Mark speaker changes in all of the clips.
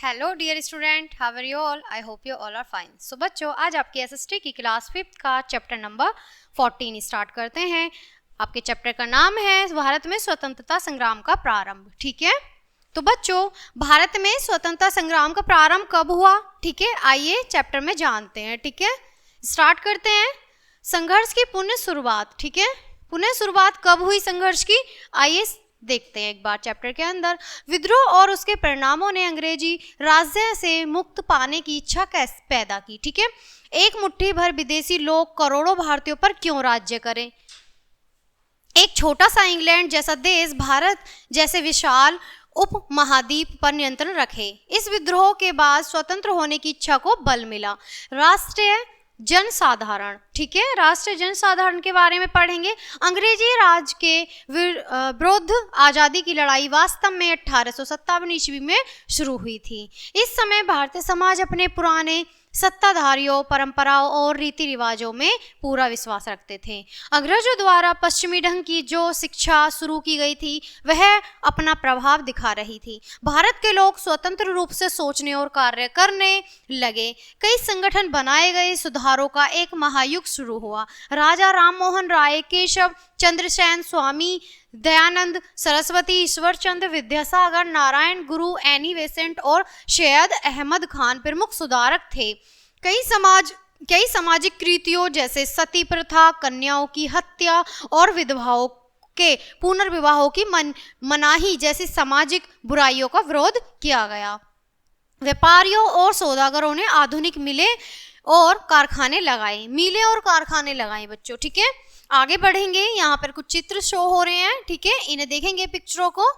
Speaker 1: Hello dear student, how are you all? I hope you all are fine. So बच्चों, आज आपकी SST की class 5 का chapter number 14 start करते हैं। आपके चैप्टर का नाम है भारत में स्वतंत्रता संग्राम का प्रारंभ। ठीक है, तो बच्चों भारत में स्वतंत्रता संग्राम का प्रारंभ कब हुआ? ठीक है, आइए चैप्टर में जानते हैं। ठीक है, स्टार्ट करते हैं। संघर्ष की पुण्य शुरुआत। ठीक है, पुण्य शुरुआत कब हुई संघर्ष की? आइए देखते हैं एक बार चैप्टर के अंदर। विद्रोह और उसके परिणामों ने अंग्रेजी राज्य से मुक्त पाने की इच्छा कैसे पैदा की? ठीक है, एक मुट्ठी भर विदेशी लोग करोड़ों भारतीयों पर क्यों राज्य करें? एक छोटा सा इंग्लैंड जैसा देश भारत जैसे विशाल उप महाद्वीप पर नियंत्रण रखे। इस विद्रोह के बाद स्वतंत्र होने की इच्छा को बल मिला। राष्ट्रीय जनसाधारण। ठीक है, राष्ट्रीय जनसाधारण के बारे में पढ़ेंगे। अंग्रेजी राज के विरुद्ध आज़ादी की लड़ाई वास्तव में 1857 ईस्वी में शुरू हुई थी। इस समय भारतीय समाज अपने पुराने सत्ताधारियों, परंपराओं और रीति रिवाजों में पूरा विश्वास रखते थे। अंग्रेजों द्वारा पश्चिमी ढंग की जो शिक्षा शुरू की गई थी वह अपना प्रभाव दिखा रही थी। भारत के लोग स्वतंत्र रूप से सोचने और कार्य करने लगे। कई संगठन बनाए गए, सुधारों का एक महायुग शुरू हुआ। राजा राममोहन राय, केशव चंद्र सेन, स्वामी दयानंद सरस्वती, ईश्वर चंद्र विद्यासागर, नारायण गुरु, एनी बेसेंट और सैयद अहमद खान प्रमुख सुधारक थे। कई सामाजिक कृतियों जैसे सती प्रथा, कन्याओं की हत्या और विधवाओं के पुनर्विवाहों की मनाही जैसी सामाजिक बुराइयों का विरोध किया गया। व्यापारियों और सौदागरों ने आधुनिक मिलें और कारखाने लगाए बच्चों। ठीक है, आगे बढ़ेंगे। यहाँ पर कुछ चित्र शो हो रहे हैं। ठीक है, इन्हें देखेंगे पिक्चरों को।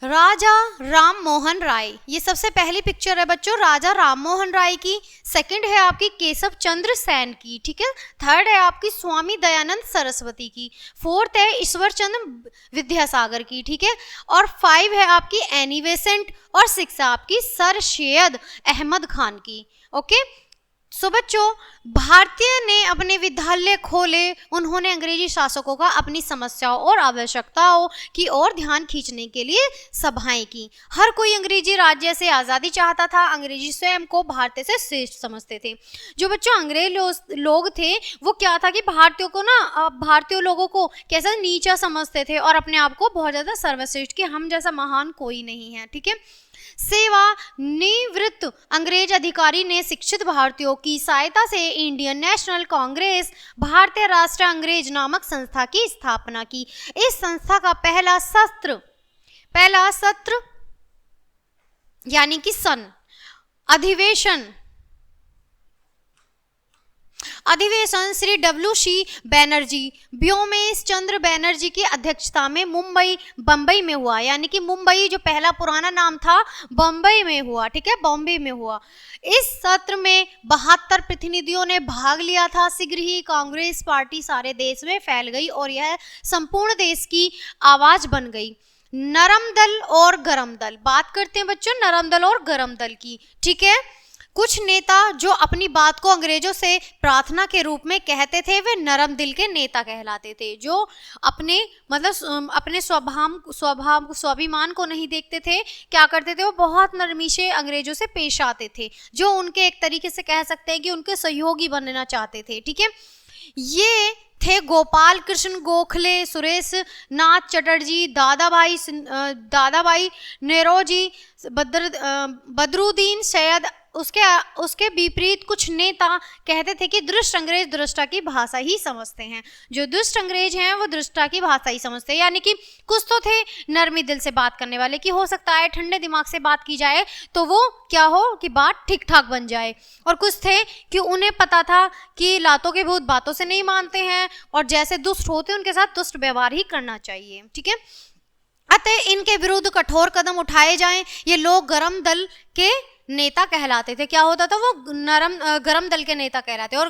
Speaker 1: राजा राम मोहन राय, ये सबसे पहली पिक्चर है बच्चों राजा राम मोहन राय की। सेकंड है आपकी केशव चंद्र सेन की। ठीक है, थर्ड है आपकी स्वामी दयानंद सरस्वती की। फोर्थ है ईश्वर चंद्र विद्यासागर की। ठीक है, और 5 है आपकी एनी बेसेंट और 6 है आपकी सर सैयद अहमद खान की। ओके, सो बच्चों भारतीय ने अपने विद्यालय खोले। उन्होंने अंग्रेजी शासकों का अपनी समस्याओं और आवश्यकताओं की ओर ध्यान खींचने के लिए सभाएं की। हर कोई अंग्रेजी राज्य से आज़ादी चाहता था। अंग्रेजी स्वयं को भारतीय से श्रेष्ठ समझते थे। जो बच्चों अंग्रेज लोग थे वो क्या था कि भारतीय लोगों को कैसा नीचा समझते थे और अपने आप को बहुत ज़्यादा सर्वश्रेष्ठ कि हम जैसा महान कोई नहीं है। ठीक है, सेवा निवृत्त अंग्रेज अधिकारी ने शिक्षित भारतीयों की सहायता से इंडियन नेशनल कांग्रेस भारतीय राष्ट्र अंग्रेज नामक संस्था की स्थापना की। इस संस्था का पहला सत्र यानी कि अधिवेशन श्री W.C. बैनर्जी, व्योमेश चंद्र बैनर्जी की अध्यक्षता में बम्बई में हुआ। यानी कि मुंबई जो पहला पुराना नाम था बम्बई में हुआ। ठीक है, बॉम्बे में हुआ। इस सत्र में 72 प्रतिनिधियों ने भाग लिया था। शीघ्र ही कांग्रेस पार्टी सारे देश में फैल गई और यह संपूर्ण देश की आवाज बन गई। नरम दल और गरम दल, बात करते हैं बच्चों नरम दल और गरम दल की। ठीक है, कुछ नेता जो अपनी बात को अंग्रेजों से प्रार्थना के रूप में कहते थे वे नरम दिल के नेता कहलाते थे। जो अपने स्वाभिमान को नहीं देखते थे, क्या करते थे वो बहुत नरमी से अंग्रेजों से पेश आते थे, जो उनके एक तरीके से कह सकते हैं कि उनके सहयोगी बनना चाहते थे। ठीक है, ये थे गोपाल कृष्ण गोखले, सुरेश नाथ चटर्जी, दादाभाई नेरोजी, बदरुद्दीन सैयद। उसके विपरीत कुछ नेता कहते थे कि दुष्ट अंग्रेज दृष्टा की भाषा ही समझते हैं। जो दुष्ट अंग्रेज हैं वो दृष्टा की भाषा ही समझते हैं। यानी कि कुछ तो थे नरमी दिल से बात करने वाले कि हो सकता है ठंडे दिमाग से बात की जाए तो वो क्या हो कि बात ठीक ठाक बन जाए, और कुछ थे कि उन्हें पता था कि लातों के भूत बातों से नहीं मानते हैं और जैसे दुष्ट होते उनके साथ दुष्ट व्यवहार ही करना चाहिए। ठीक है, अतः इनके विरुद्ध कठोर कदम उठाए जाएं। ये लोग गरम दल के नेता कहलाते थे। क्या होता था वो गरम दल के नेता कहलाते। और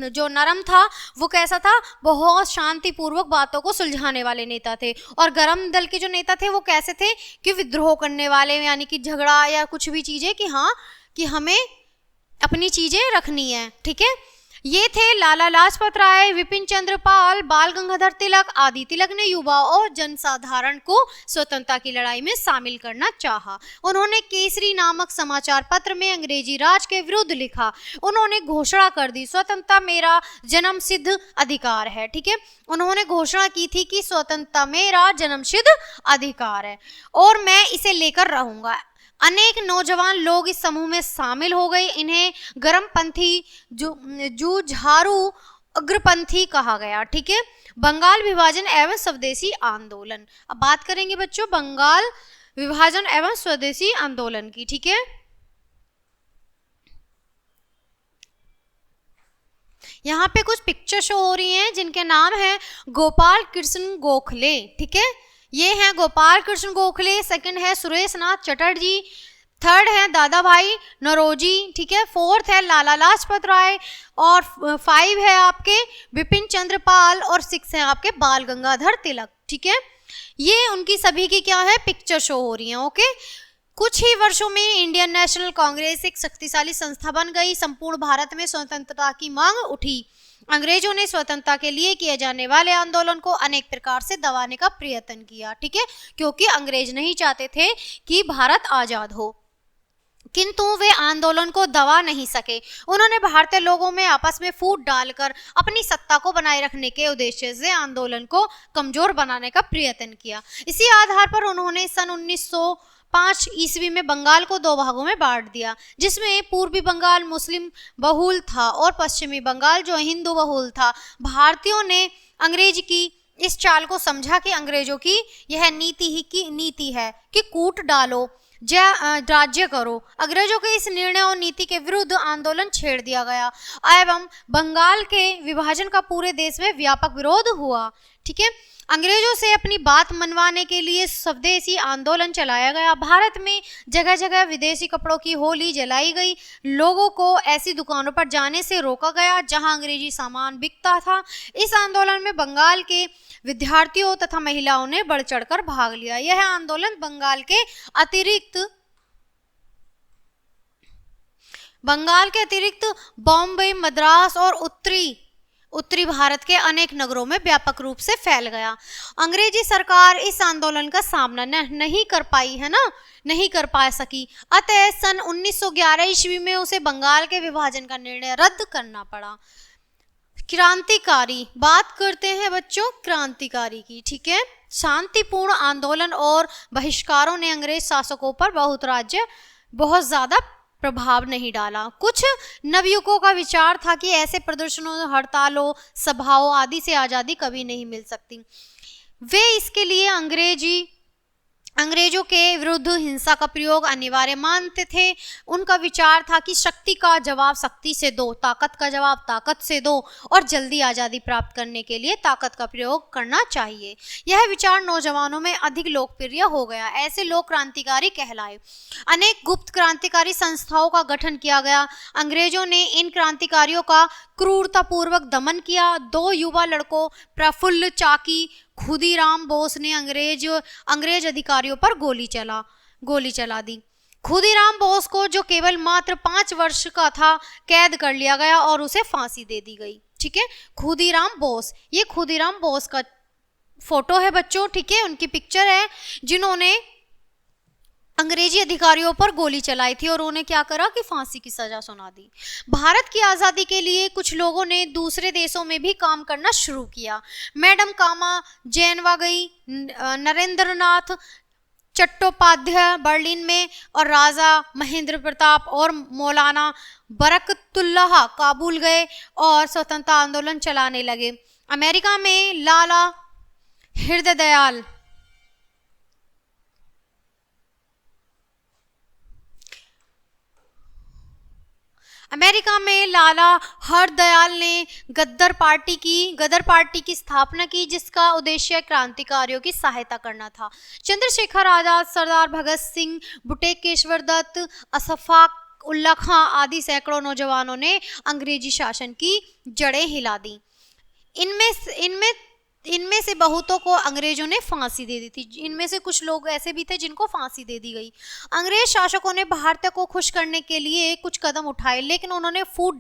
Speaker 1: जो नरम था वो कैसा था, बहुत शांतिपूर्वक बातों को सुलझाने वाले नेता थे। और गरम दल के जो नेता थे वो कैसे थे कि विद्रोह करने वाले, यानी कि झगड़ा या कुछ भी चीजें कि हाँ कि हमें अपनी चीजें रखनी है। ठीक है, ये थे लाला लाजपत राय, विपिन चंद्र पाल, बाल गंगाधर तिलक आदि। तिलक ने युवा और जनसाधारण को स्वतंत्रता की लड़ाई में शामिल करना चाहा। उन्होंने केसरी नामक समाचार पत्र में अंग्रेजी राज के विरुद्ध लिखा। उन्होंने घोषणा कर दी, स्वतंत्रता मेरा जन्मसिद्ध अधिकार है। ठीक है, उन्होंने घोषणा की थी कि स्वतंत्रता मेरा जन्मसिद्ध अधिकार है और मैं इसे लेकर रहूंगा। अनेक नौजवान लोग इस समूह में शामिल हो गए। इन्हें गर्मपंथी, जुझारू, अग्रपंथी कहा गया। ठीक है, बंगाल विभाजन एवं स्वदेशी आंदोलन। अब बात करेंगे बच्चों बंगाल विभाजन एवं स्वदेशी आंदोलन की। ठीक है, यहाँ पे कुछ पिक्चर शो हो रही हैं जिनके नाम है गोपाल कृष्ण गोखले। ठीक है, ये हैं गोपाल कृष्ण गोखले, सेकंड है सुरेश नाथ चटर्जी, थर्ड है दादा भाई नौरोजी। ठीक है, फोर्थ है लाला लाजपत राय और 5 है आपके विपिन चंद्र पाल और 6 है आपके बाल गंगाधर तिलक। ठीक है, ये उनकी सभी की क्या है पिक्चर शो हो रही हैं। ओके, कुछ ही वर्षों में इंडियन नेशनल कांग्रेस एक शक्तिशाली संस्था बन गई। संपूर्ण भारत में स्वतंत्रता की मांग उठी। अंग्रेजों ने स्वतंत्रता के लिए किए जाने वाले आंदोलन को अनेक प्रकार से दबाने का प्रयत्न किया। ठीक है, क्योंकि अंग्रेज नहीं चाहते थे कि भारत आजाद हो, किंतु वे आंदोलन को दबा नहीं सके। उन्होंने भारतीय लोगों में आपस में फूट डालकर अपनी सत्ता को बनाए रखने के उद्देश्य से आंदोलन को कमजोर बनाने का प्रयत्न किया। इसी आधार पर उन्होंने सन 1905 ईस्वी में बंगाल को 2 भागों में बांट दिया, जिसमें पूर्वी बंगाल मुस्लिम बहुल था और पश्चिमी बंगाल जो हिंदू बहुल था। भारतीयों ने अंग्रेज की इस चाल को समझा कि अंग्रेजों की यह नीति है कि कूट डालो, राज्य करो। अंग्रेजों के इस निर्णय और नीति के विरुद्ध आंदोलन छेड़ दिया गया एवं बंगाल के विभाजन का पूरे देश में व्यापक विरोध हुआ। ठीक है, अंग्रेजों से अपनी बात मनवाने के लिए स्वदेशी आंदोलन चलाया गया। भारत में जगह जगह विदेशी कपड़ों की होली जलाई गई। लोगों को ऐसी दुकानों पर जाने से रोका गया जहां अंग्रेजी सामान बिकता था। इस आंदोलन में बंगाल के विद्यार्थियों तथा महिलाओं ने बढ़ चढ़कर भाग लिया। यह आंदोलन बंगाल के अतिरिक्त बॉम्बे, मद्रास और उत्तरी भारत के अनेक नगरों में व्यापक रूप से फैल गया। अंग्रेजी सरकार इस आंदोलन का सामना नहीं कर पाई है ना, नहीं कर पा सकी। अतः सन 1911 ईस्वी में उसे बंगाल के विभाजन का निर्णय रद्द करना पड़ा। क्रांतिकारी, बात करते हैं बच्चों क्रांतिकारी की। ठीक है, शांतिपूर्ण आंदोलन और बहिष्कारों ने अंग्रेज शासकों पर बहुत ज्यादा प्रभाव नहीं डाला। कुछ नवयुवकों का विचार था कि ऐसे प्रदर्शनों, हड़तालों, सभाओं आदि से आजादी कभी नहीं मिल सकती। वे इसके लिए अंग्रेजों के विरुद्ध हिंसा का प्रयोग अनिवार्य मानते थे। उनका विचार था कि शक्ति का जवाब शक्ति से दो, ताकत का जवाब ताकत से दो और जल्दी आज़ादी प्राप्त करने के लिए ताकत का प्रयोग करना चाहिए। यह विचार नौजवानों में अधिक लोकप्रिय हो गया। ऐसे लोग क्रांतिकारी कहलाए। अनेक गुप्त क्रांतिकारी संस्थाओं का गठन किया गया। अंग्रेजों ने इन क्रांतिकारियों का क्रूरतापूर्वक दमन किया। 2 युवा लड़कों प्रफुल्ल चाकी, खुदीराम बोस ने अंग्रेज अधिकारियों पर गोली चला दी। खुदीराम बोस को, जो केवल मात्र 5 वर्ष का था, कैद कर लिया गया और उसे फांसी दे दी गई। ठीक है, खुदीराम बोस, ये खुदीराम बोस का फोटो है बच्चों। ठीक है, उनकी पिक्चर है जिन्होंने अंग्रेजी अधिकारियों पर गोली चलाई थी और उन्हें क्या करा कि फांसी की सजा सुना दी। भारत की आज़ादी के लिए कुछ लोगों ने दूसरे देशों में भी काम करना शुरू किया। मैडम कामा जैनवागई, नरेंद्रनाथ चट्टोपाध्याय बर्लिन में और राजा महेंद्र प्रताप और मौलाना बरकतुल्लाह काबुल गए और स्वतंत्रता आंदोलन चलाने लगे। अमेरिका में लाला हरदयाल ने गदर पार्टी की स्थापना की, जिसका उद्देश्य क्रांतिकारियों की सहायता करना था। चंद्रशेखर आजाद, सरदार भगत सिंह, बुटेकेश्वर दत्त, अशफाक उल्लाह खां आदि सैकड़ों नौजवानों ने अंग्रेजी शासन की जड़ें हिला दी। इनमें इनमें से बहुतों को अंग्रेजों ने फांसी दे दी थी। इनमें से कुछ लोग ऐसे भी थे जिनको फांसी दे दी गई। अंग्रेज शासकों ने भारतीय को खुश करने के लिए कुछ कदम उठाए, लेकिन उन्होंने फूट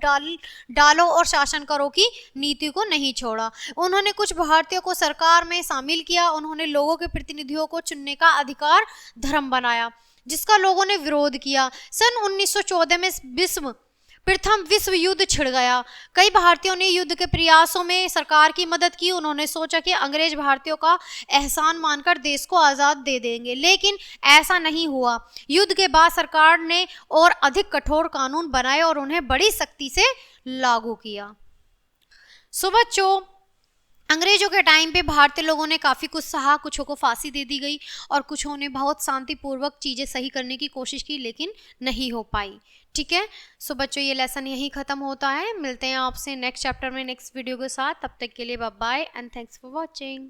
Speaker 1: डालो और शासन करो की नीति को नहीं छोड़ा। उन्होंने कुछ भारतीयों को सरकार में शामिल किया। उन्होंने लोगों के प्रतिनिधियों को चुनने का अधिकार धर्म बनाया, जिसका लोगों ने विरोध किया। सन 1914 में प्रथम विश्व युद्ध छिड़ गया। कई भारतीयों ने युद्ध के प्रयासों में सरकार की मदद की। उन्होंने सोचा कि अंग्रेज भारतीयों का एहसान मानकर देश को आज़ाद दे देंगे, लेकिन ऐसा नहीं हुआ। युद्ध के बाद सरकार ने और अधिक कठोर कानून बनाए और उन्हें बड़ी सख्ती से लागू किया। सो बच्चों, अंग्रेजों के टाइम पे भारतीय लोगों ने काफ़ी कुछ सहा, कुछों को फांसी दे दी गई और कुछों ने बहुत शांतिपूर्वक चीज़ें सही करने की कोशिश की, लेकिन नहीं हो पाई। ठीक है, सो बच्चों ये लेसन यहीं ख़त्म होता है। मिलते हैं आपसे नेक्स्ट चैप्टर में नेक्स्ट वीडियो के साथ। तब तक के लिए bye bye and thanks for watching.